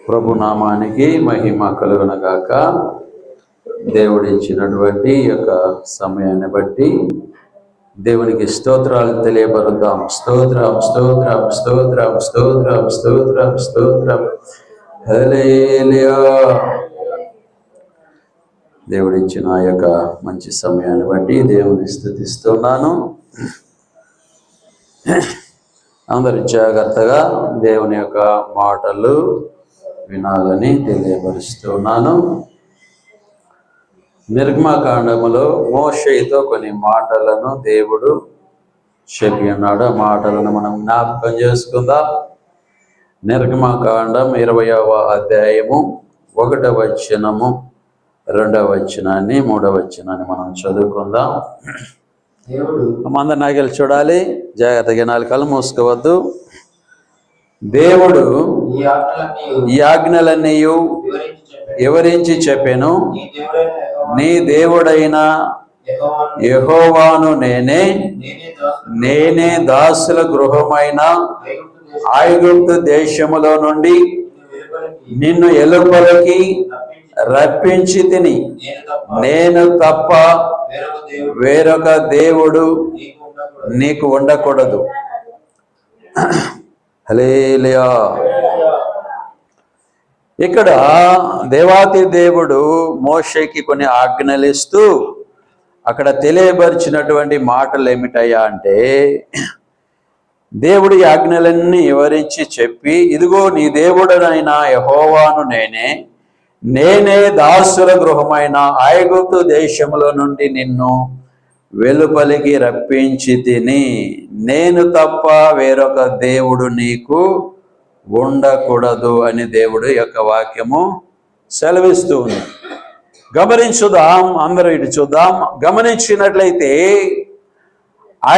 ప్రభు నామానికి మహిమ కలుగునగాక. దేవుడిచ్చినటువంటి యొక్క సమయాన్ని బట్టి దేవునికి స్తోత్రాలు తెలియబరుద్దాం. స్తోత్రం స్తోత్రం స్తోత్రం స్తోత్రం స్తోత్రం స్తోత్రం. హల్లెలూయా. దేవుడిచ్చిన ఆ యొక్క మంచి సమయాన్ని బట్టి దేవుని స్తుతిస్తున్నాను. అందరు జాగ్రత్తగా దేవుని యొక్క మాటలు వినాలని తెలియపరుస్తున్నాను. నిర్గమకాండములో మోషేతో కొన్ని మాటలను దేవుడు చెప్పి ఉన్నాడు. ఆ మాటలను మనం జ్ఞాపకం చేసుకుందాం. నిర్గమకాండం 20వ అధ్యాయము 1వ వచనము 2వ వచనాన్ని 3వ వచనాన్ని మనం చదువుకుందాం. అందరు నాగలు చూడాలి, జాగ్రత్తగా 4 కళ్ళు మూసుకోవద్దు. దేవుడు ఈ ఆజ్ఞలన్నీ వివరించి చెప్పాను. నీ దేవుడైన యెహోవాను నేనే దాసుల గృహమైన ఐగుప్తు దేశములో నుండి నిన్ను ఎలుపలికి రప్పించి తిని, నేను తప్ప వేరొక దేవుడు నీకు ఉండకూడదు. హల్లెలూయా. ఇక్కడ దేవాతి దేవుడు మోషేకి కొన్ని ఆజ్ఞలు ఇస్తూ అక్కడ తెలియపరిచినటువంటి మాటలు ఏమిటయ్యా అంటే, దేవుడి ఆజ్ఞలన్నీ వివరించి చెప్పి, ఇదిగో నీ దేవుడనైన యెహోవాను నేనే దాసుల గృహమైన ఐగుప్తు దేశములో నుండి నిన్ను వెలుపలికి రప్పించి తిని, నేను తప్ప వేరొక దేవుడు నీకు ఉండకూడదు అని దేవుడు యొక్క వాక్యము సెలవిస్తూ ఉంది. గమనించుదాం, అందరూ ఇటు చూద్దాం. గమనించినట్లయితే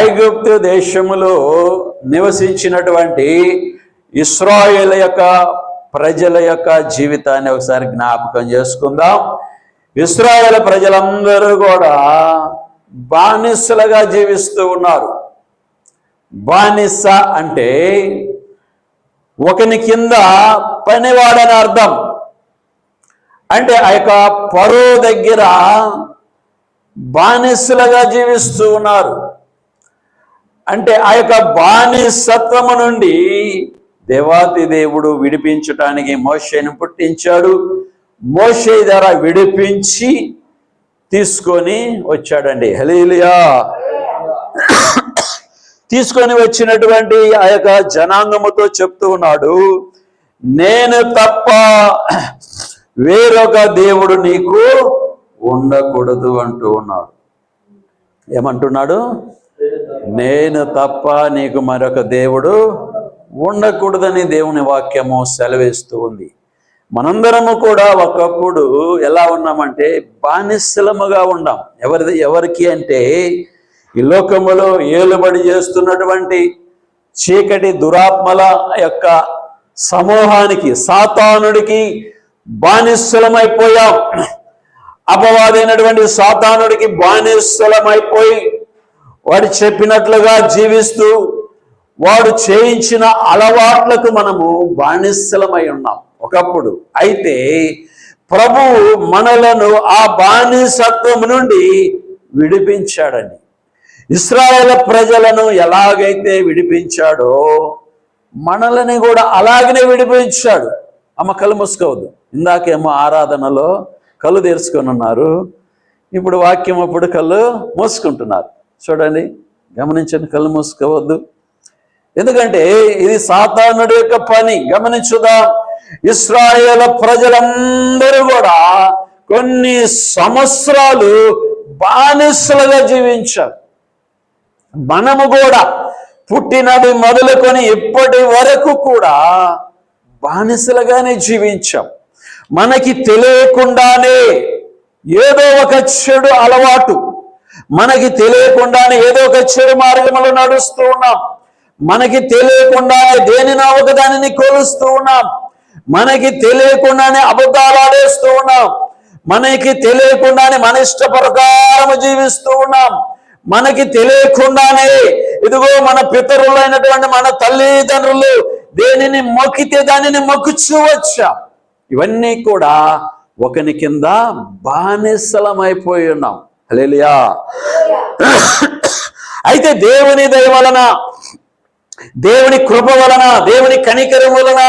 ఐగుప్తు దేశములో నివసించినటువంటి ఇశ్రాయేలు యొక్క ప్రజల యొక్క జీవితాన్ని ఒకసారి జ్ఞాపకం చేసుకుందాం. ఇశ్రాయేలు ప్రజలందరూ కూడా బానిసలుగా జీవిస్తూ ఉన్నారు. బానిస అంటే ఒకని కింద పనివాడని అర్థం. అంటే ఆ యొక్క పరో దగ్గర బానిసలుగా జీవిస్తూ ఉన్నారు. అంటే ఆ యొక్క బానిసత్వము నుండి దేవాతి దేవుడు విడిపించటానికి మోషేను పుట్టించాడు. మోషే ద్వారా విడిపించి తీసుకొని వచ్చాడండి. హల్లెలూయా. తీసుకొని వచ్చినటువంటి ఆ యొక్క జనాంగముతో చెప్తూ ఉన్నాడు, నేను తప్ప వేరొక దేవుడు నీకు ఉండకూడదు అంటూ ఉన్నాడు. ఏమంటున్నాడు? నేను తప్ప నీకు మరొక దేవుడు ఉండకూడదని దేవుని వాక్యము సెలవిస్తూ ఉంది. మనందరము కూడా ఒకప్పుడు ఎలా ఉన్నామంటే బానిసలముగా ఉన్నాం. ఎవరికి అంటే ఈ లోకములో ఏలుబడి చేస్తున్నటువంటి చీకటి దురాత్మల యొక్క సమూహానికి, సాతానుడికి బానిసలమైపోయాం. అపవాదైనటువంటి సాతానుడికి బానిసలమైపోయి వాడు చెప్పినట్లుగా జీవిస్తూ వాడు చేయించిన అలవాట్లకు మనము బానిసలమై ఉన్నాం ఒకప్పుడు. అయితే ప్రభువు మనలను ఆ బానిసత్వం నుండి విడిపించాడండి. ఇశ్రాయేలు ప్రజలను ఎలాగైతే విడిపించాడో మనల్ని కూడా అలాగనే విడిపించాడు. అమ్మ కళ్ళు మూసుకోవద్దు. ఇందాకేమో ఆరాధనలో కళ్ళు తెరుచుకొని ఉన్నారు, ఇప్పుడు వాక్యం అప్పుడు కళ్ళు మూసుకుంటున్నారు. చూడండి, గమనించండి, కళ్ళు మూసుకోవద్దు. ఎందుకంటే ఇది సాతానుడి యొక్క పని. గమనించుదాం. ఇశ్రాయేలు ప్రజలందరూ కూడా కొన్ని సంవత్సరాలు బానిసలుగా జీవించారు. మనము కూడా పుట్టినది మొదలుకొని ఇప్పటి వరకు కూడా బానిసలుగానే జీవించాం. మనకి తెలియకుండానే ఏదో ఒక చెడు అలవాటు, మనకి తెలియకుండానే ఏదో ఒక చెడు మార్గంలో నడుస్తూ ఉన్నాం. మనకి తెలియకుండానే దేనినో ఒక దానిని కొలుస్తూ ఉన్నాం. మనకి తెలియకుండానే అబద్ధాలు ఆడేస్తూ ఉన్నాం. మనకి తెలియకుండానే మన ఇష్ట ప్రకారం జీవిస్తూ ఉన్నాం. మనకి తెలియకుండానే ఇదిగో మన పితరులైనటువంటి మన తల్లిదండ్రులు దేనిని మొక్కితే దానిని మొక్కుచూ వచ్చాం. ఇవన్నీ కూడా ఒకని కింద బానిసలమైపోయి ఉన్నాం. హల్లెలూయా. అయితే దేవుని దయ వలన, దేవుని కృప వలన, దేవుని కనికరం వలన,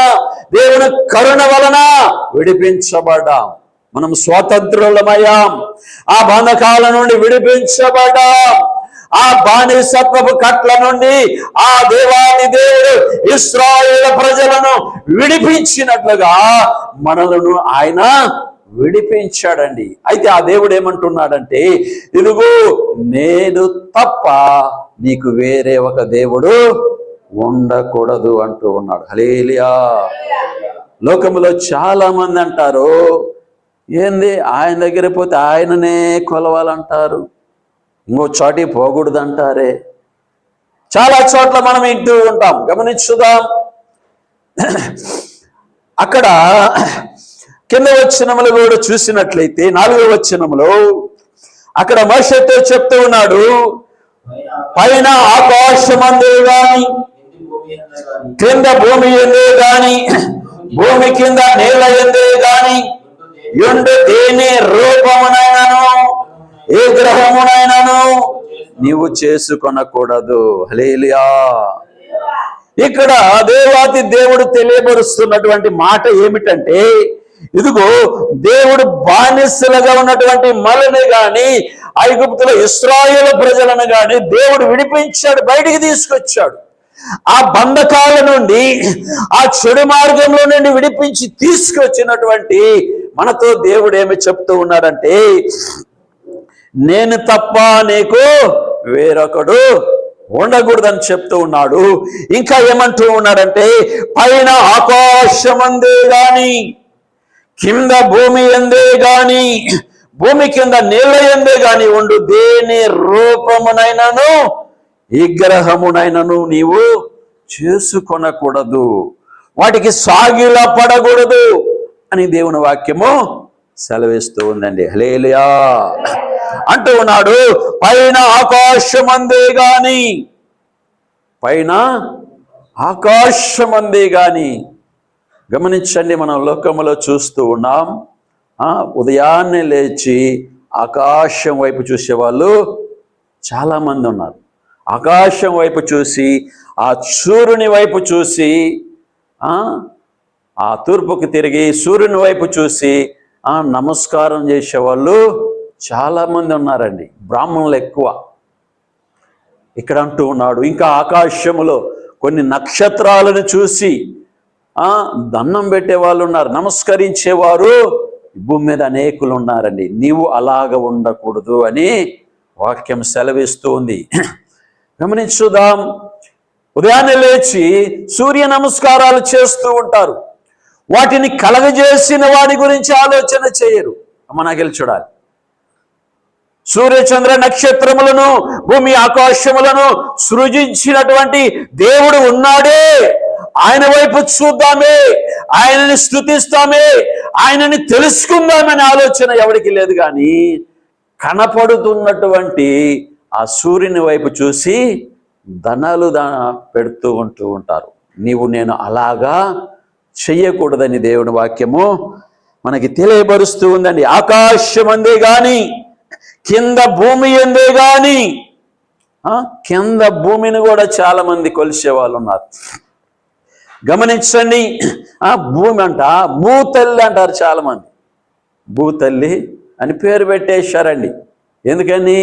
దేవుని కరుణ వలన విడిపించబడ్డాం. మనం స్వాతంత్రులమయ్యాం. ఆ బంధకాల నుండి విడిపించబడ్డాం. ఆ బానిసత్వపు కట్ల నుండి ఆ దేవాది దేవుడు ఇశ్రాయేలు ప్రజలను విడిపించినట్లుగా మనలను ఆయన విడిపించాడండి. అయితే ఆ దేవుడు ఏమంటున్నాడంటే, ఇదిగో నేను తప్ప నీకు వేరే ఒక దేవుడు ఉండకూడదు అంటూ ఉన్నాడు. హల్లెలూయా. లోకములో చాలా మంది అంటారు, ఏంది ఆయన దగ్గర పోతే ఆయననే కొలవాలంటారు, ఇంకో చోటి పోకూడదు అంటారే. చాలా చోట్ల మనం ఇంటూ ఉంటాం. గమనించుదాం. అక్కడ కింద వచనములు కూడా చూసినట్లయితే 4వ వచనములో అక్కడ మోషేతో చెప్తూ ఉన్నాడు, పైన ఆకాశమందే గాని కింద భూమి ఎందే గాని భూమి కింద నేల ఎందే గాని ఎండు దేని రూపమునైనను ఏ గ్రహమునైనను నీవు చేసుకొనకూడదు. హల్లెలూయా. ఇక్కడ దేవాతి దేవుడు తెలియబరుస్తున్నటువంటి మాట ఏమిటంటే, ఇదిగో దేవుడు బానిసలుగా ఉన్నటువంటి మనల్ని గాని ఐగుప్తుల ఇశ్రాయేలు ప్రజలను గాని దేవుడు విడిపించాడు, బయటికి తీసుకొచ్చాడు. ఆ బంధకాల నుండి, ఆ చెడు మార్గంలో నుండి విడిపించి తీసుకొచ్చినటువంటి మనతో దేవుడు ఏమి చెప్తూ ఉన్నాడంటే, నేను తప్ప నీకు వేరొకడు ఉండకూడదని చెప్తూ ఉన్నాడు. ఇంకా ఏమంటూ ఉన్నాడంటే, పైన ఆకాశమందే గాని కింద భూమి ఎందే గాని భూమి కింద నీళ్ళ ఎందే గాని ఉండు దేని రూపమునైనను విగ్రహమునైనను నీవు చేసుకొనకూడదు, వాటికి సాగిల పడకూడదు అని దేవుని వాక్యము సెలవిస్తూ ఉందండి. హల్లెలూయా. అంటూ ఉన్నాడు, పైన ఆకాశమందే గాని, పైన ఆకాశమందే గాని. గమనించండి, మనం లోకములో చూస్తూ ఉన్నాం, ఉదయాన్నే లేచి ఆకాశం వైపు చూసేవాళ్ళు చాలామంది ఉన్నారు. ఆకాశం వైపు చూసి, ఆ సూర్యుని వైపు చూసి, ఆ తూర్పుకు తిరిగి సూర్యుని వైపు చూసి నమస్కారం చేసేవాళ్ళు చాలామంది ఉన్నారండి. బ్రాహ్మణులు ఎక్కువ. ఇక్కడ అంటూ ఉన్నాడు, ఇంకా ఆకాశములో కొన్ని నక్షత్రాలను చూసి దండం పెట్టే వాళ్ళు ఉన్నారు, నమస్కరించేవారు భూమి మీద అనేకులు ఉన్నారండి. నీవు అలాగ ఉండకూడదు అని వాక్యం సెలవిస్తూ ఉంది. గమనించుదాం. ఉదయాన్నే లేచి సూర్య నమస్కారాలు చేస్తూ ఉంటారు. వాటిని కలగజేసిన వాడి గురించి ఆలోచన చేయరు. మనకెళ్ళి చూడాలి. సూర్యచంద్ర నక్షత్రములను భూమి ఆకాశములను సృజించినటువంటి దేవుడు ఉన్నాడే, ఆయన వైపు చూద్దామే, ఆయనని స్తుతిస్తామే, ఆయనని తెలుసుకుందామనే ఆలోచన ఎవరికి లేదు. కానీ కనపడుతున్నటువంటి ఆ సూర్యుని వైపు చూసి ధనాలు పెడుతూ ఉంటారు. నీవు నేను అలాగా చెయ్యకూడదని దేవుని వాక్యము మనకి తెలియబరుస్తూ ఉందండి. ఆకాశమందే గాని కింద భూమి ఎందే గాని, కింద భూమిని కూడా చాలా మంది కొలిసే వాళ్ళు ఉన్నారు. గమనించండి. భూమి అంట భూతల్లి అంటారు చాలా మంది. భూతల్లి అని పేరు పెట్టేశారండి. ఎందుకని?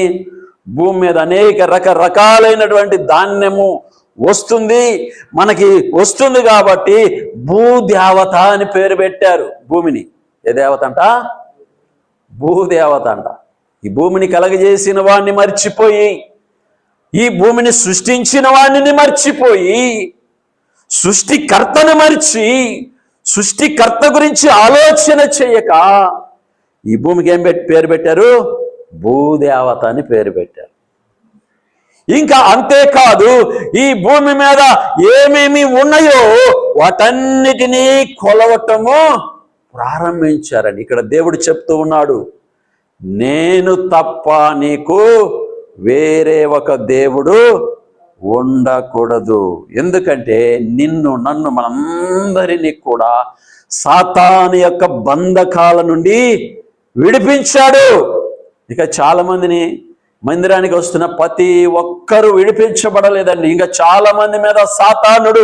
భూమి మీద అనేక రకరకాలైనటువంటి ధాన్యము వస్తుంది, మనకి వస్తుంది కాబట్టి భూదేవత అని పేరు పెట్టారు భూమిని. ఏ దేవత అంట? భూదేవత అంట. ఈ భూమిని కలగజేసిన వాడిని మర్చిపోయి, ఈ భూమిని సృష్టించిన వాడిని మర్చిపోయి, సృష్టికర్తను మర్చి, సృష్టికర్త గురించి ఆలోచన చేయక ఈ భూమికి ఏం పేరు పెట్టారు? భూదేవత అని పేరు పెట్టారు. ఇంకా అంతేకాదు, ఈ భూమి మీద ఏమేమి ఉన్నాయో వాటన్నిటినీ కొలవటము ప్రారంభించారని ఇక్కడ దేవుడు చెప్తూ ఉన్నాడు. నేను తప్ప నీకు వేరే ఒక దేవుడు ఉండకూడదు. ఎందుకంటే నన్ను మనందరినీ కూడా సాతాను యొక్క బంధకాల నుండి విడిపించాడు. ఇక చాలా మందిని మందిరానికి వస్తున్న ప్రతి ఒక్కరూ విడిపించబడలేదండి. ఇంకా చాలా మంది మీద సాతానుడు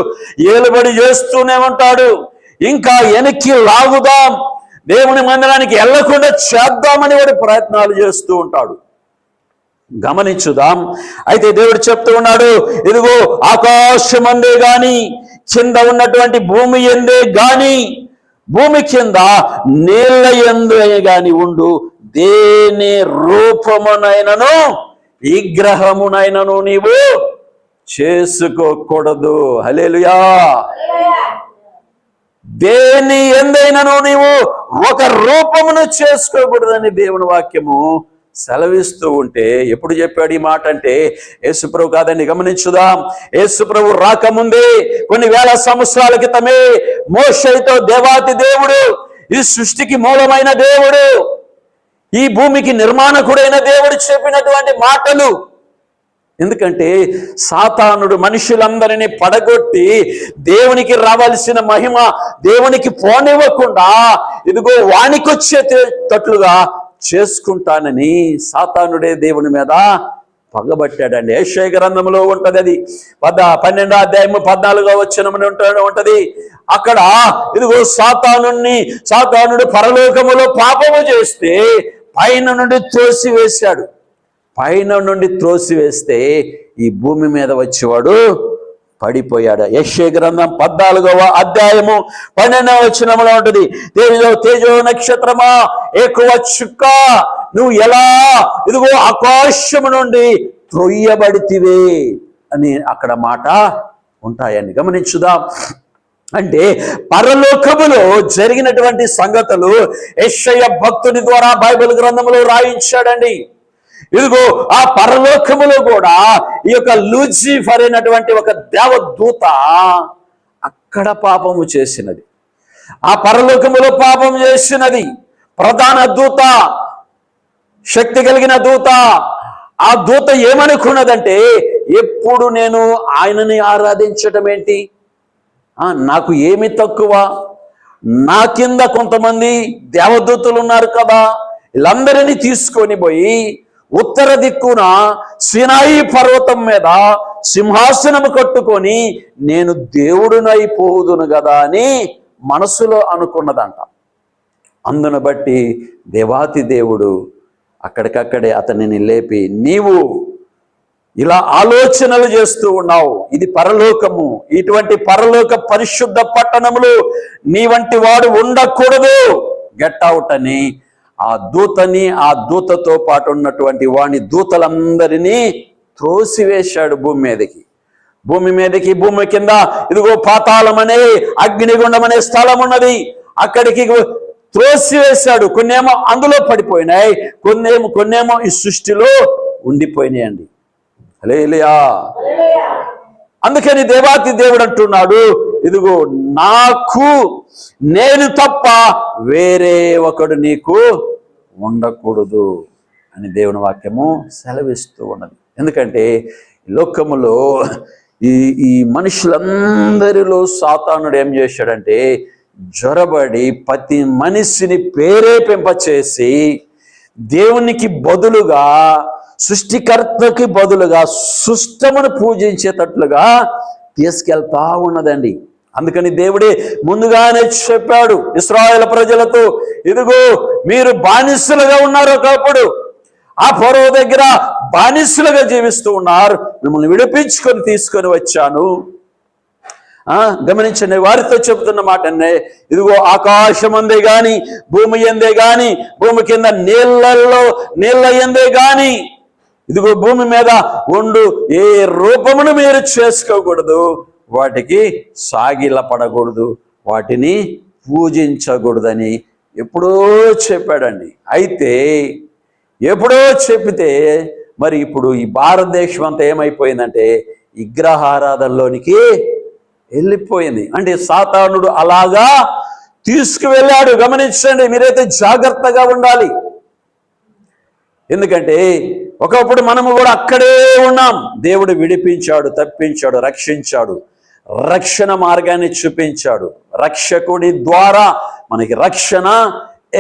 ఏలుబడి చేస్తూనే ఉంటాడు. ఇంకా వెనక్కి లాగుదాం, దేవుని మందిరానికి వెళ్లకుండా చేద్దామని వాడు ప్రయత్నాలు చేస్తూ ఉంటాడు. గమనించుదాం. అయితే దేవుడు చెప్తూ ఉన్నాడు, ఇదిగో ఆకాశం అందే గాని, కింద ఉన్నటువంటి భూమి ఎందే గాని, భూమి కింద నీళ్ళ ఎందే గాని ఉండు దేని రూపమునైనను విగ్రహమునైనను నీవు చేసుకోకూడదు. హల్లెలూయా. దేని ఎందైనను నీవు ఒక రూపమును చేసుకోకూడదని దేవుని వాక్యము సెలవిస్తూ ఉంటే, ఎప్పుడు చెప్పాడు ఈ మాట అంటే యేసుప్రభు కాదని గమనించుదాం. యేసుప్రభు రాకముందే కొన్ని వేల సంవత్సరాల క్రితమే మోషేతో దేవాతి దేవుడు, ఈ సృష్టికి మూలమైన దేవుడు, ఈ భూమికి నిర్మాణకుడైన దేవుడు చెప్పినటువంటి మాటలు. ఎందుకంటే సాతానుడు మనుషులందరినీ పడగొట్టి దేవునికి రావాల్సిన మహిమ దేవునికి పోనివ్వకుండా ఇదిగో వానికొచ్చేటట్లుగా చేసుకుంటానని సాతానుడే దేవుని మీద పగబట్టాడండి. యెషయా గ్రంథంలో ఉంటది, అది 12వ అధ్యాయము 14వ వచనమున ఉంటది. అక్కడ ఇదిగో సాతానుడు పరలోకములో పాపము చేస్తే పైన నుండి త్రోసివేశాడు. పైన నుండి త్రోసివేస్తే ఈ భూమి మీద వచ్చేవాడు పడిపోయాడు. యెషయా గ్రంథం 14వ అధ్యాయము 12వ వచనంలో ఉంటుంది, తేజో నక్షత్రమా, ఎక్కువ చుక్క, నువ్వు ఎలా ఇదిగో ఆకాశము నుండి త్రొయ్యబడితివే అని అక్కడ మాట ఉంటాయని గమనించుదాం. అంటే పరలోకములో జరిగినటువంటి సంగతులు యెషయా భక్తుని ద్వారా బైబిల్ గ్రంథంలో రాయించాడండి. ఇదిగో ఆ పరలోకములో కూడా ఈ యొక్క లూసిఫర్ అయినటువంటి ఒక దేవదూత అక్కడ పాపము చేసినది. ఆ పరలోకములో పాపం చేసినది ప్రధాన దూత, శక్తి కలిగిన దూత. ఆ దూత ఏమనుకున్నదంటే, ఎప్పుడు నేను ఆయనని ఆరాధించటం ఏంటి, నాకు ఏమి తక్కువ, నా కింద కొంతమంది దేవదూతలు ఉన్నారు కదా, వీళ్ళందరినీ తీసుకొని పోయి ఉత్తర దిక్కున సీనాయి పర్వతం మీద సింహాసనము కట్టుకొని నేను దేవుడునైపోదును కదా అని మనసులో అనుకున్నదంట. అందును బట్టి దేవాతి దేవుడు అక్కడికక్కడే అతనిని లేపి, నీవు ఇలా ఆలోచనలు చేస్తూ ఉన్నావు, ఇది పరలోకము, ఇటువంటి పరలోక పరిశుద్ధ పట్టణములు నీ వంటి వాడు ఉండకూడదు, గెట్ అవుట్ అని ఆ దూతతో పాటు ఉన్నటువంటి వాని దూతలందరినీ త్రోసివేశాడు భూమి మీదకి. భూమి కింద ఇదిగో పాతాళం అనే అగ్నిగుండం అనే స్థలం ఉన్నది, అక్కడికి త్రోసివేశాడు. కొన్నేమో అందులో పడిపోయినాయి, కొన్నేమో ఈ సృష్టిలో ఉండిపోయినాయండి. హల్లెలూయా. అందుకని దేవాతి దేవుడు అంటున్నాడు, ఇదిగో నేను తప్ప వేరే ఒకడు నీకు ఉండకూడదు అని దేవుని వాక్యము సెలవిస్తూ ఉన్నది. ఎందుకంటే లోకములో ఈ మనుషులందరిలో సాతానుడు ఏం చేశాడంటే, జ్వరబడి ప్రతి మనిషిని ప్రేరేపింపచేసి దేవునికి బదులుగా, సృష్టికర్తకి బదులుగా సృష్టమును పూజించేటట్లుగా తీసుకెళ్తా ఉన్నదండి. అందుకని దేవుడే ముందుగానే చెప్పాడు ఇశ్రాయేలు ప్రజలతో, ఇదిగో మీరు బానిసలుగా ఉన్నారు, ఒకప్పుడు ఆ ఫరో దగ్గర బానిసలుగా జీవిస్తూ ఉన్నారు, మిమ్మల్ని విడిపించుకొని తీసుకొని వచ్చాను. గమనించండి, వారితో చెబుతున్న మాట, ఇదిగో ఆకాశం అందే గాని, భూమి ఎందే గాని, భూమి కింద నీళ్ళ ఎందే గాని, ఇదిగో భూమి మీద ఉండు ఏ రూపమును మీరు చేసుకోకూడదు, వాటికి సాగిలపడకూడదు, వాటిని పూజించకూడదని ఎప్పుడో చెప్పాడండి. అయితే ఎప్పుడో చెప్పితే మరి ఇప్పుడు ఈ భారతదేశం అంతా ఏమైపోయిందంటే విగ్రహారాధనలోనికి వెళ్ళిపోయింది. అంటే సాతానుడు అలాగా తీసుకువెళ్ళాడు. గమనించండి, మీరైతే జాగ్రత్తగా ఉండాలి. ఎందుకంటే ఒకప్పుడు మనము కూడా అక్కడే ఉన్నాం. దేవుడు విడిపించాడు, తప్పించాడు, రక్షించాడు, రక్షణ మార్గాన్ని చూపించాడు. రక్షకుడి ద్వారా మనకి రక్షణ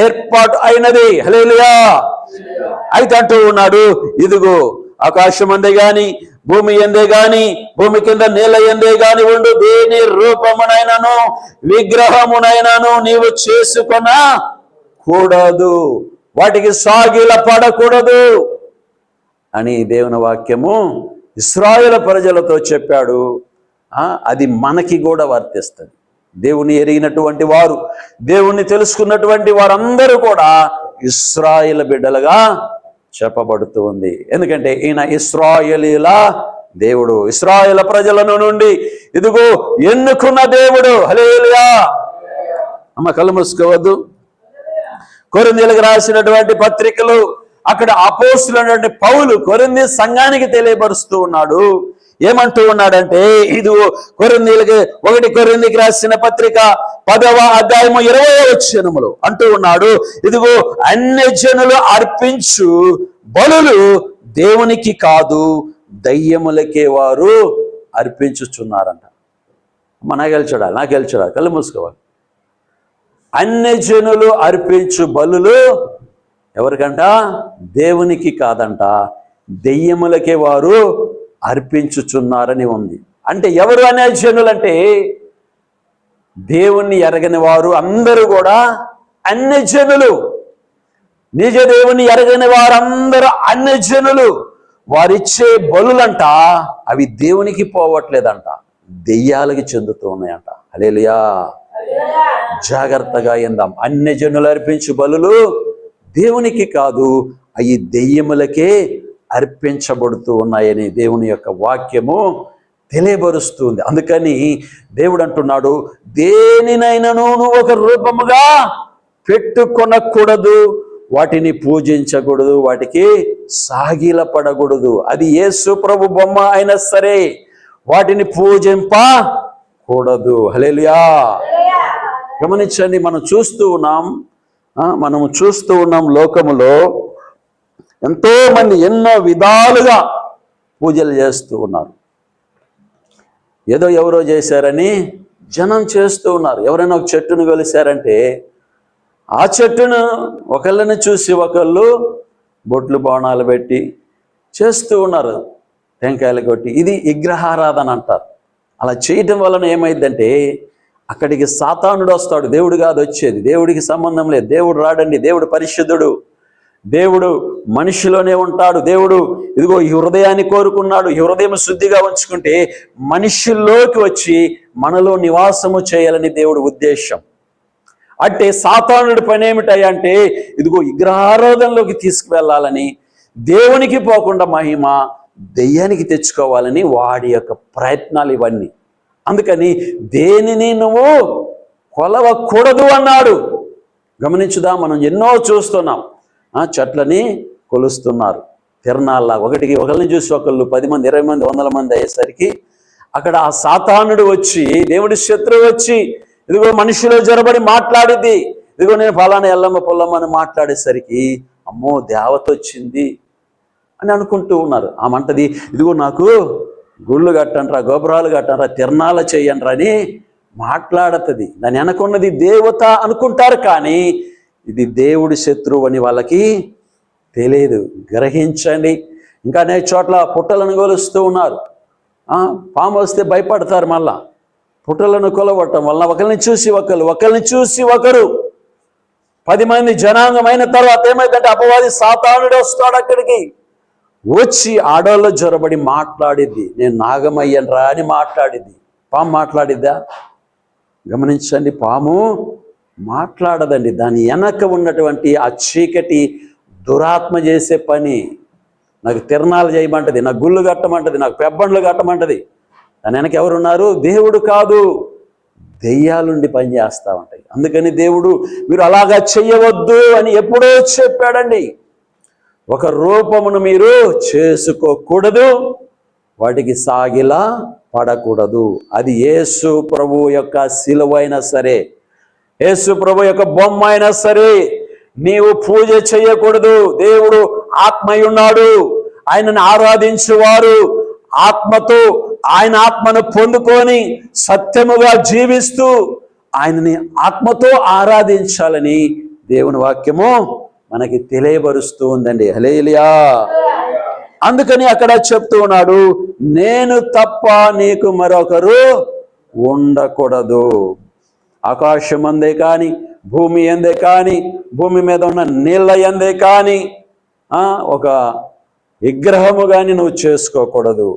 ఏర్పాటు అయినది. హల్లెలూయా. అయితే అంటూ ఉన్నాడు, ఇదిగో ఆకాశం అందే గాని, భూమి ఎందే గాని, భూమి కింద నేల ఎందే గాని ఉండు దేని రూపమునైనను విగ్రహమునైనను నీవు చేసుకొన కూడదు, వాటికి సాగిల పడకూడదు అని దేవుని వాక్యము ఇశ్రాయేలు ప్రజలతో చెప్పాడు. అది మనకి కూడా వర్తిస్తుంది. దేవుని ఎరిగినటువంటి వారు, దేవుణ్ణి తెలుసుకున్నటువంటి వారందరూ కూడా ఇశ్రాయేలు బిడ్డలుగా చెప్పబడుతూ ఉంది. ఎందుకంటే ఈయన ఇశ్రాయేలీల దేవుడు, ఇశ్రాయేలు ప్రజలను నుండి ఇదిగో ఎన్నుకున్న దేవుడు. హల్లెలూయా. అమ్మ కళ్ళు మూసుకోవద్దు. కొరింథీయులకు రాసినటువంటి పత్రికలు అక్కడ అపోస్తలుడైనటువంటి పౌలు కొరింథీ సంఘానికి తెలియపరుస్తూ ఉన్నాడు. ఏమంటూ ఉన్నాడంటే, ఇదిగో కొరింథీకి రాసిన పత్రిక 10వ అధ్యాయము 20వ వచనములో అంటూ ఉన్నాడు, ఇదిగో అన్యజనులు అర్పించు బలులు దేవునికి కాదు దయ్యములకే వారు అర్పించుచున్నారంట. నాకెళ్ళి కళ్ళు మూసుకోవాలి. అన్యజనులు అర్పించు బలులు ఎవరికంట? దేవునికి కాదంట, దెయ్యములకే వారు అర్పించుచున్నారని ఉంది. అంటే ఎవరు అన్యజనులు అంటే దేవుణ్ణి ఎరగని వారు అందరూ కూడా అన్యజనులు. నిజ దేవుని ఎరగని వారందరూ అన్యజనులు. వారిచ్చే బలులంట అవి దేవునికి పోవట్లేదంట, దెయ్యాలకి చెందుతూ ఉన్నాయంట. హల్లెలూయా. జాగ్రత్తగా ఇందాం. అన్యజనులు అర్పించు బలులు దేవునికి కాదు, అవి దెయ్యములకే అర్పించబడుతూ ఉన్నాయని దేవుని యొక్క వాక్యము తెలియబరుస్తుంది. అందుకని దేవుడు అంటున్నాడు, దేనినైనాను నువ్వు ఒక రూపముగా పెట్టుకొనకూడదు, వాటిని పూజించకూడదు, వాటికి సాగిలపడకూడదు. అది యేసు ప్రభు బొమ్మ అయినా సరే వాటిని పూజింపకూడదు. హల్లెలూయా. గమనించండి, మనము చూస్తూ ఉన్నాం లోకములో ఎంతో మంది ఎన్నో విధాలుగా పూజలు చేస్తూ ఉన్నారు. ఏదో ఎవరో చేశారని జనం చేస్తూ ఉన్నారు. ఎవరైనా ఒక చెట్టును కొలిశారంటే ఆ చెట్టును ఒకళ్ళని చూసి ఒకళ్ళు బొట్లు బాణాలు పెట్టి చేస్తూ ఉన్నారు, టెంకాయలు కొట్టి. ఇది విగ్రహారాధన అంటారు. అలా చేయటం వలన ఏమైందంటే అక్కడికి సాతానుడు వస్తాడు. దేవుడు కాదు వచ్చేది, దేవుడికి సంబంధం లేదు. దేవుడు రాడండి, దేవుడు పరిశుద్ధుడు, దేవుడు మనిషిలోనే ఉంటాడు. దేవుడు ఇదిగో ఈ హృదయాన్ని కోరుకున్నాడు. ఈ హృదయం శుద్ధిగా ఉంచుకుంటే మనిషిలోకి వచ్చి మనలో నివాసము చేయాలని దేవుడు ఉద్దేశం. అంటే సాతానుడి పని ఏమిటంటే ఇదిగో విగ్రహారాధనలోకి తీసుకువెళ్ళాలని, దేవునికి పోకుండా మహిమ దెయ్యానికి తెచ్చుకోవాలని వాడి యొక్క ప్రయత్నాలు ఇవన్నీ. అందుకని దేనిని నువ్వు కొలవకూడదు అన్నాడు. గమనించుదా, మనం ఎన్నో చూస్తున్నాం. చెట్లని కొలుస్తున్నారు తిరణాల్లా, ఒకరిని చూసి ఒకళ్ళు 10 మంది 20 మంది 100 మంది అయ్యేసరికి అక్కడ ఆ సాతానుడు వచ్చి, దేవుడి శత్రువు వచ్చి ఇదిగో మనిషిలో జొరబడి మాట్లాడిద్ది. ఇదిగో నేను ఫలానా ఎల్లమ్మ పొల్లమ్మ అని మాట్లాడేసరికి అమ్మో దేవత వచ్చింది అని అనుకుంటూ ఉన్నారు. ఆమంటది, ఇదిగో నాకు గుళ్ళు కట్టండ్రా, గోపురాలు కట్టండ్రా, తిరణాలు చెయ్యండ్రా అని మాట్లాడుతుంది. దాని వెనకున్నది దేవత అనుకుంటారు, కానీ ఇది దేవుడి శత్రువు అని వాళ్ళకి తెలియదు. గ్రహించండి. ఇంకా అనేక చోట్ల పుట్టలను కొలుస్తూ ఉన్నారు. పాము వస్తే భయపడతారు. మళ్ళా పుట్టలను కొలవటం వలన ఒకరిని చూసి ఒకరు 10 మంది జనాంగమైన తర్వాత ఏమైందంటే అపవాది సాతానుడు వస్తాడు. అక్కడికి వచ్చి ఆడోళ్ళ జొరబడి మాట్లాడిద్ది, నేను నాగమయ్యనరా అని మాట్లాడిద్ది. పాము మాట్లాడిద్దా? గమనించండి, పాము మాట్లాడదండి. దాని వెనక ఉన్నటువంటి ఆ చీకటి దురాత్మ చేసే పని. నాకు తిరణాలు చేయమంటది, నాకు గుళ్ళు కట్టమంటది, నాకు పెబ్బండ్లు కట్టమంటది. దాని వెనక ఎవరున్నారు? దేవుడు కాదు, దెయ్యాలుండి పని చేస్తూ ఉంటాయి. అందుకని దేవుడు మీరు అలాగా చెయ్యవద్దు అని ఎప్పుడో చెప్పాడండి. ఒక రూపమును మీరు చేసుకోకూడదు, వాటికి సాగిలా పడకూడదు. అది యేసు ప్రభు యొక్క శిలువైనా సరే, యేసు ప్రభు యొక్క బొమ్మ అయినా సరే నీవు పూజ చేయకూడదు. దేవుడు ఆత్మయున్నాడు. ఆయనను ఆరాధించువారు ఆత్మతో ఆయన ఆత్మను పొందుకొని సత్యముగా జీవిస్తూ ఆయనని ఆత్మతో ఆరాధించాలని దేవుని వాక్యము మనకి తెలియబరుస్తూ ఉందండి. హల్లెలూయా. అందుకని అక్కడ చెప్తూ ఉన్నాడు, నేను తప్ప నీకు మరొకరు ఉండకూడదు. ఆకాశం అందే కానీ, భూమి ఎందే కానీ, భూమి మీద ఉన్న నీళ్ళ ఎందే కానీ ఒక విగ్రహము కానీ నువ్వు చేసుకోకూడదు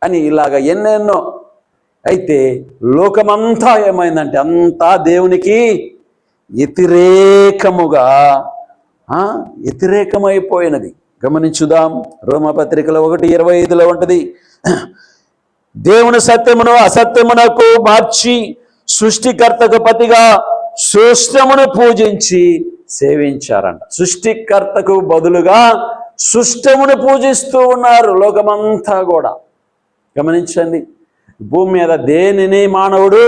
అని ఇలాగ ఎన్నెన్నో. అయితే లోకమంతా ఏమైందంటే అంతా దేవునికి వ్యతిరేకమైపోయినది. గమనించుదాం. రోమపత్రికలో 1:25 ఉంటుంది, దేవుని సత్యమును అసత్యమునకు మార్చి సృష్టికర్తకు ప్రతిగా సృష్టమును పూజించి సేవించారంట. సృష్టికర్తకు బదులుగా సృష్టమును పూజిస్తూ ఉన్నారు లోకమంతా కూడా. గమనించండి, భూమి మీద దేనిని మానవుడు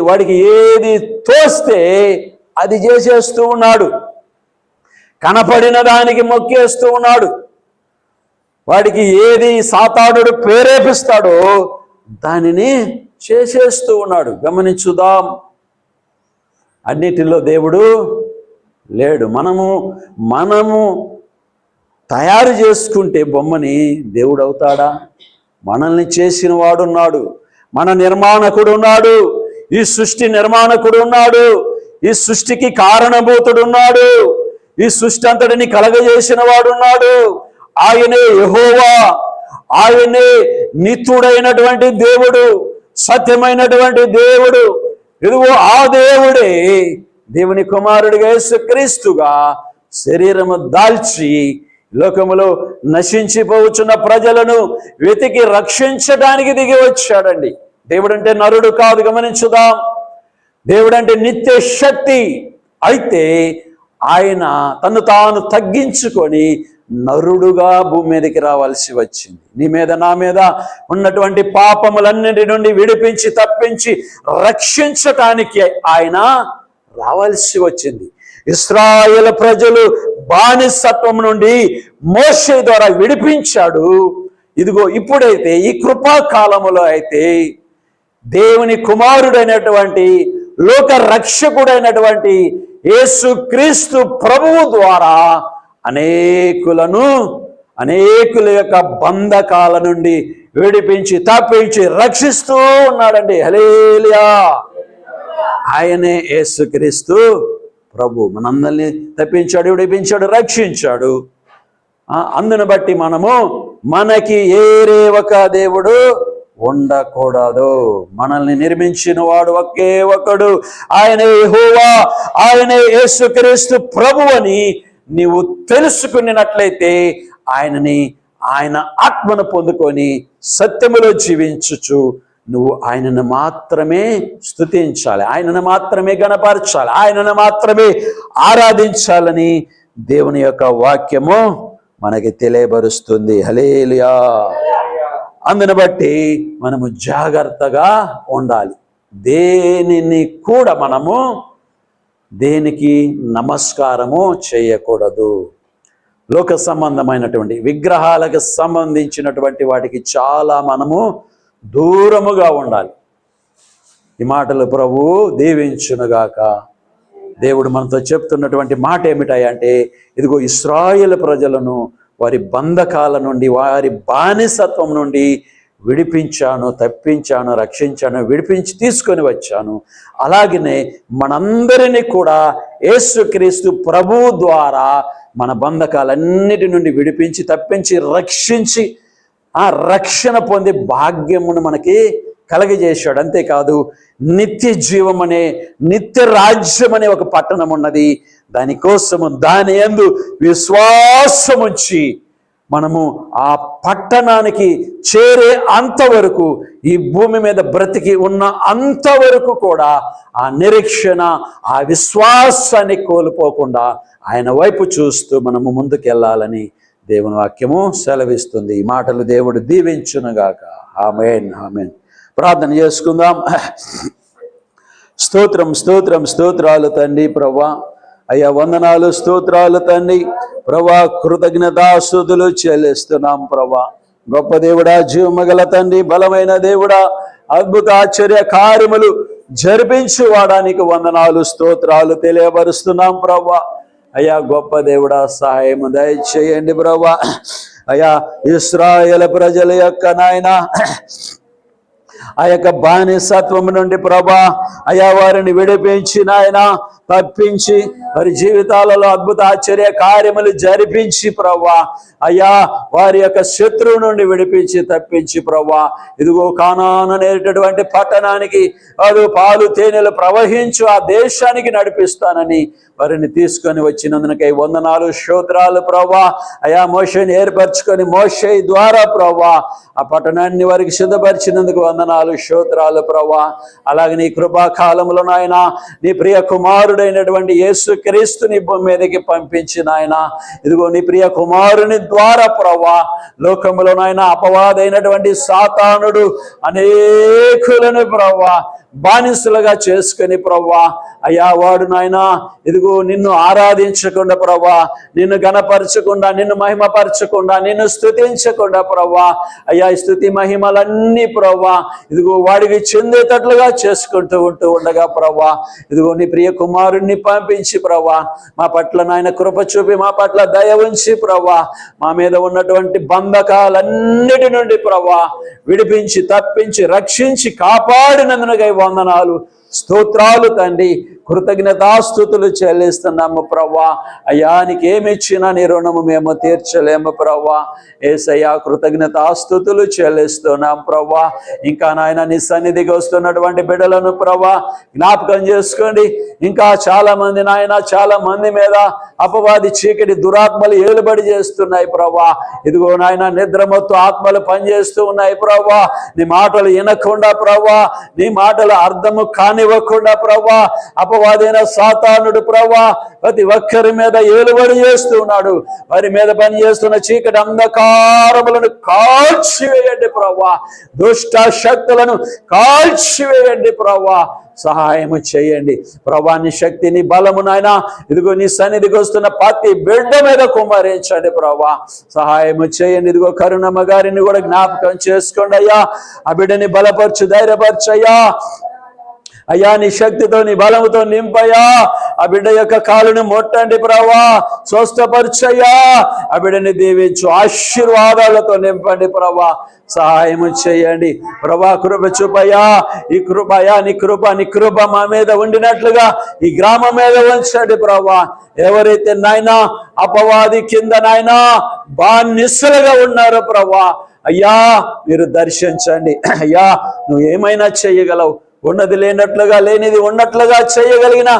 వాడికి ఏది తోస్తే అది చేసేస్తూ ఉన్నాడు. కనపడిన దానికి మొక్కేస్తూ ఉన్నాడు. వాడికి ఏది సాతానుడు ప్రేరేపిస్తాడో దానిని చేసేస్తూ ఉన్నాడు. గమనించుదాం. అన్నిటిలో దేవుడు లేడు. మనము తయారు చేసుకుంటే బొమ్మని దేవుడు అవుతాడా? మనల్ని చేసిన వాడున్నాడు, మన నిర్మాణకుడు ఉన్నాడు, ఈ సృష్టి నిర్మాణకుడు ఉన్నాడు, ఈ సృష్టికి కారణభూతుడు ఉన్నాడు, ఈ సృష్టి అంతటిని కలగజేసిన వాడున్నాడు. ఆయనే యెహోవా, ఆయనే నిత్యుడైనటువంటి దేవుడు, సత్యమైనటువంటి దేవుడు. ఇదిగో ఆ దేవుడే దేవుని కుమారుడిగా యేసుక్రీస్తుగా శరీరము దాల్చి లోకములో నశించిపోవచ్చున్న ప్రజలను వెతికి రక్షించడానికి దిగి వచ్చాడండి. దేవుడంటే నరుడు కాదు. గమనించుదాం. దేవుడంటే నిత్య శక్తి. అయితే ఆయన తను తాను తగ్గించుకొని నరుడుగా భూమి మీదకి రావాల్సి వచ్చింది. నీ మీద నా మీద ఉన్నటువంటి పాపములన్నిటి నుండి విడిపించి తప్పించి రక్షించటానికి ఆయన రావాల్సి వచ్చింది. ఇశ్రాయేలు ప్రజలు బానిసత్వం నుండి మోషే ద్వారా విడిపించాడు. ఇదిగో ఇప్పుడైతే ఈ కృపాకాలములో అయితే దేవుని కుమారుడైనటువంటి లోక రక్షకుడైనటువంటి యేసుక్రీస్తు ప్రభువు ద్వారా అనేకుల యొక్క బంధకాల నుండి విడిపించి తప్పించి రక్షిస్తూ ఉన్నాడండి. హల్లెలూయా. ఆయనే యేసుక్రీస్తు ప్రభు. మనందరినీ తప్పించాడు, విడిపించాడు, రక్షించాడు. అందును బట్టి మనకి ఏరే ఒక దేవుడు ఉండకూడదు. మనల్ని నిర్మించిన వాడు ఒకే ఒకడు, ఆయనే యెహోవా, ఆయనే యేసుక్రీస్తు ప్రభు అని నీవు తెలుసుకున్నట్లయితే ఆయన ఆత్మను పొందుకొని సత్యములో జీవించుచు నువ్వు ఆయనను మాత్రమే స్తుతించాలి, ఆయనను మాత్రమే గణపరచాలి, ఆయనను మాత్రమే ఆరాధించాలని దేవుని యొక్క వాక్యము మనకి తెలియబరుస్తుంది. హల్లెలూయా. అందుని బట్టి మనము జాగ్రత్తగా ఉండాలి. దేనికి నమస్కారము చేయకూడదు. లోక సంబంధమైనటువంటి విగ్రహాలకు సంబంధించినటువంటి వాటికి చాలా మనము దూరముగా ఉండాలి. ఈ మాటలు ప్రభువు దీవించునుగాక. దేవుడు మనతో చెప్తున్నటువంటి మాట ఏమిటాయంటే, ఇదిగో ఇశ్రాయేలు ప్రజలను వారి బంధకాల నుండి, వారి బానిసత్వం నుండి విడిపించాను, తప్పించాను, రక్షించాను, విడిపించి తీసుకొని వచ్చాను. అలాగనే మనందరినీ కూడా యేసుక్రీస్తు ప్రభువు ద్వారా మన బంధకాలన్నిటి నుండి విడిపించి తప్పించి రక్షించి ఆ రక్షణ పొందే భాగ్యమును మనకి కలగజేశాడు. అంతేకాదు, నిత్య జీవం అనే నిత్య రాజ్యం అనే ఒక పట్టణం ఉన్నది. దానికోసము దాని యందు విశ్వాసముంచి మనము ఆ పట్టణానికి చేరే అంతవరకు, ఈ భూమి మీద బ్రతికి ఉన్న అంతవరకు కూడా ఆ నిరీక్షణ, ఆ విశ్వాసాన్ని కోల్పోకుండా ఆయన వైపు చూస్తూ మనము ముందుకెళ్ళాలని దేవుని వాక్యము సెలవిస్తుంది. ఈ మాటలు దేవుడు దీవించునుగాక. ఆమేన్, ఆమేన్. ప్రార్థన చేసుకుందాం. స్తోత్రం, స్తోత్రం, స్తోత్రాలు తండ్రి. ప్రభువా, అయ్యా వందనాలు, స్తోత్రాలు తండ్రి. ప్రభా కృతజ్ఞతాస్తుతులు చెల్లిస్తున్నాం ప్రభా. గొప్ప దేవుడా, జీవమగల తండ్రి, బలమైన దేవుడా, అద్భుత ఆశ్చర్య కార్యములు జరిపించు వాడానికి వందనాలు, స్తోత్రాలు తెలియపరుస్తున్నాం ప్రభా. అయ్యా గొప్ప దేవుడా, సహాయం దయచేయండి ప్రభా. అయ్యా ఇశ్రాయేలు ప్రజల యొక్క నాయన ఆ యొక్క బానిసత్వం నుండి ప్రభా, అయ్యా వారిని విడిపించి నాయన తప్పించి వారి జీవితాలలో అద్భుత ఆశ్చర్య కార్యములు జరిపించి ప్రభా, అయ్యా వారి యొక్క శత్రువు నుండి విడిపించి తప్పించి ప్రభా, ఇదిగో కానాను అనేటటువంటి పట్టణానికి అది పాలు తేనెలు ప్రవహించు ఆ దేశానికి నడిపిస్తానని వారిని తీసుకొని వచ్చినందునకై వందనాలు, స్తోత్రాలు ప్రభా. అయా మోషేని ఏర్పరచుకొని మోషే ద్వారా ప్రభా ఆ పట్టణాన్ని వారికి సిద్ధపరిచినందుకు వందనాలు, స్తోత్రాలు ప్రభా. అలాగే నీ కృపాకాలంలో నాయన నీ ప్రియ కుమారుడైనటువంటి యేసుక్రీస్తుని భూమి మీదకి పంపించిన ఆయన, ఇదిగో నీ ప్రియ కుమారుని ద్వారా ప్రభా లోకములో నాయన అపవాదైనటువంటి సాతానుడు అనేకులను ప్రభా బానిసలుగా చేసుకుని ప్రభా, అయ్యా వాడు నాయన ఇదిగో నిన్ను ఆరాధించకుండా ప్రభా, నిన్ను గణపరచకుండా, నిన్ను మహిమపరచకుండా, నిన్ను స్తుతించకుండా ప్రభా, అయ్యా స్తుతి మహిమలన్నీ ప్రభా ఇదిగో వాడికి చెందేటట్లుగా చేసుకుంటూ ఉండగా ప్రభా, ఇదిగో నీ ప్రియ కుమారుణ్ణి పంపించి ప్రభా మా పట్ల నాయన కృప చూపి మా పట్ల దయ ఉంచి ప్రభా మా మీద ఉన్నటువంటి బంధకాలన్నిటి నుండి ప్రభా విడిపించి తప్పించి రక్షించి కాపాడినందునకై వందనాలు, స్తోత్రాలు తండ్రి. కృతజ్ఞతాస్తుతులు చెల్లిస్తున్నాము ప్రభా. అయ్యా నీకేమిచ్చినా నీ రుణము మేము తీర్చలేము ప్రభా. యేసయ్యా కృతజ్ఞతాస్తుతులు చెల్లిస్తున్నాం ప్రభా. ఇంకా నాయన నీ సన్నిధికి వస్తున్నటువంటి బిడ్డలను ప్రభా జ్ఞాపకం చేసుకోండి. ఇంకా చాలా మంది నాయన, చాలా మంది మీద అపవాది చీకటి దురాత్మలు ఏలుబడి చేస్తున్నాయి ప్రభా. ఇదిగో నాయన నిద్రమత్తు ఆత్మలు పనిచేస్తూ ఉన్నాయి ప్రభా. నీ మాటలు వినకుండా ప్రభా, నీ మాటలు అర్థము కానివ్వకుండా ప్రభా అపవాదైన సాతానుడు ప్రభా ప్రతి ఒక్కరి మీద ఏలుబడి చేస్తున్నాడు. వారి మీద పనిచేస్తున్న చీకటి అంధకారములను కాల్చివేయండి ప్రభా. దుష్ట శక్తులను కాల్చివేయండి ప్రభా. సహాయము చేయండి ప్రభా. నీ శక్తిని బలము నాయన ఇదిగో నీ సన్నిధికి వస్తున్న ప్రతి బిడ్డ మీద కుమ్మరించండి ప్రభా. సహాయము చేయండి. ఇదిగో కరుణమ్మ గారిని కూడా జ్ఞాపకం చేసుకోండి అయ్యా. ఆ బిడ్డని బలపరచు, ధైర్యపరచయ్యా. అయ్యా నీ శక్తితో నీ బలముతో నింపయ్యా. ఆ బిడ్డ యొక్క కాలుని ముట్టండి ప్రభా, స్వస్థపరచయ్యా. ఆ బిడ్డని దీవించు, ఆశీర్వాదాలతో నింపండి ప్రభా. సహాయము చేయండి ప్రభా. కృప చూపయ్యా. ఈ కృపయా నీ కృప మా మీద ఉండినట్లుగా ఈ గ్రామం మీద ఉంచండి ప్రభా. ఎవరైతే నాయనా అపవాది కింద నాయనా బానిసలుగా ఉన్నారో ప్రభా, అయ్యా మీరు దర్శించండి. అయ్యా నువ్వు ఏమైనా చేయగలవు. ఉన్నది లేనట్లుగా, లేనిది ఉన్నట్లుగా చేయగలిగిన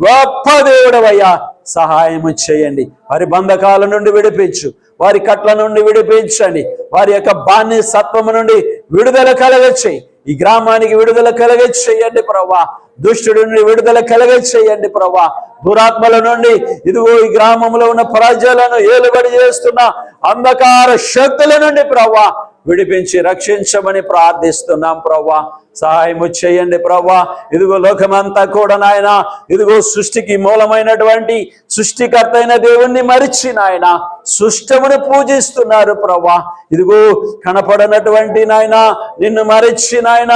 గొప్ప దేవుడవయ్యా. సహాయము చేయండి. వారి బంధకాల నుండి విడిపించు, వారి కట్ల నుండి విడిపించండి. వారి యొక్క బానిసత్వము నుండి విడుదల కలగచేయి. ఈ గ్రామానికి విడుదల కలగచేయండి ప్రభా. దుష్టుడి నుండి విడుదల కలగచేయండి ప్రభా. దురాత్మల నుండి ఇదిగో ఈ గ్రామంలో ఉన్న ప్రజలను ఏలుబడి చేస్తున్న అంధకార శక్తుల నుండి ప్రభా విడిపించి రక్షించమని ప్రార్థిస్తున్నాం ప్రభా. సహాయము చేయండి ప్రభా. ఇదిగో లోకమంతా కూడా నాయన ఇదిగో సృష్టికి మూలమైనటువంటి సృష్టికర్త అయిన దేవుణ్ణి మరిచి నాయన సృష్టమును పూజిస్తున్నారు ప్రభా. ఇదిగో కనపడనటువంటి నాయన నిన్ను మరిచి నాయన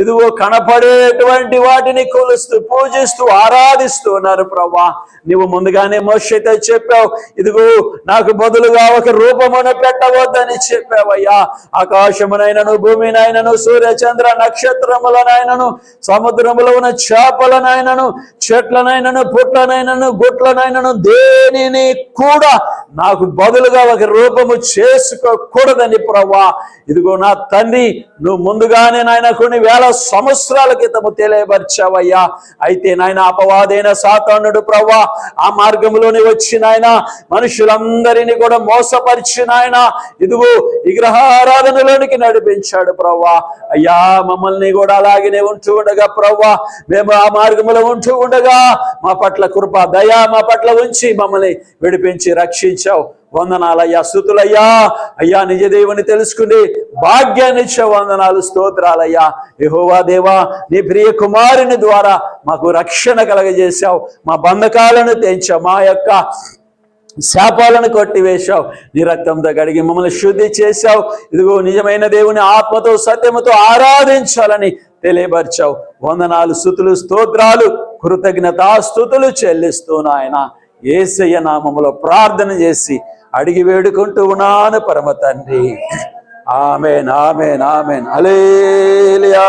ఇదిగో కనపడేటువంటి వాటిని కొలుస్తూ పూజిస్తూ ఆరాధిస్తూ ఉన్నారు ప్రభా. నువ్వు ముందుగానే మోషేతో చెప్పావు, ఇదిగో నాకు బదులుగా ఒక రూపమును పెట్టవద్దని చెప్పావయ్యా. ఆకాశమునైనను భూమినైనను సూర్య చంద్ర నక్షత్రములనైనను సముద్రములో ఉన్న చేపలనైనను చెట్లనైనను పుట్లనైనను గుట్లనైనను దేనిని కూడా నాకు బదులుగా ఒక రూపము చేసుకోకూడదని ప్రభా. ఇదిగో నా తండ్రి నువ్వు ముందుగానే నాయన కొన్ని వేల సంవత్సరాల క్రితము తెలియపరిచావయ్యా. అయితే నాయన అపవాదైన సాతానుడు ప్రభా ఆ మార్గంలోనే వచ్చి నాయన మనుషులందరినీ కూడా మోసపరిచి నాయన ఇదిగో విగ్రహారాధన ఆరాధనలోనికి నడిపించాడు ప్రవ్వా. అయ్యా మమ్మల్ని కూడా అలాగనే ఉంటూ ఉండగా ప్రవ్వా, మేము ఆ మార్గంలో ఉంటూ ఉండగా మా పట్ల కృప దయ మా పట్ల ఉంచి మమ్మల్ని విడిపించి రక్షించావు. వందనాలయ్యా, స్తుతులయ్యా. అయ్యా నిజ దేవుని తెలుసుకుని భాగ్యాన్ని ఇచ్చే వందనాలు, స్తోత్రాలయ్యా. యెహోవా దేవా, నీ ప్రియ కుమారుని ద్వారా మాకు రక్షణ కలగజేశావు, మా బంధకాలను తెంచావు, మా యొక్క శాపాలను కొట్టివేశావు, నీ రక్తంతో కడిగి మమ్మల్ని శుద్ధి చేశావు. ఇదిగో నిజమైన దేవుని ఆత్మతో సత్యముతో ఆరాధించాలని తెలియపరిచావు. వందనాలు, స్తుతులు, స్తోత్రాలు, కృతజ్ఞతాస్తుతులు చెల్లిస్తూ నాయన యేసయ్య నామములో ప్రార్థన చేసి అడిగి వేడుకుంటూ ఉన్నాను పరమ తండ్రి. ఆమేన్, ఆమేన్, ఆమేన్. హల్లెలూయా.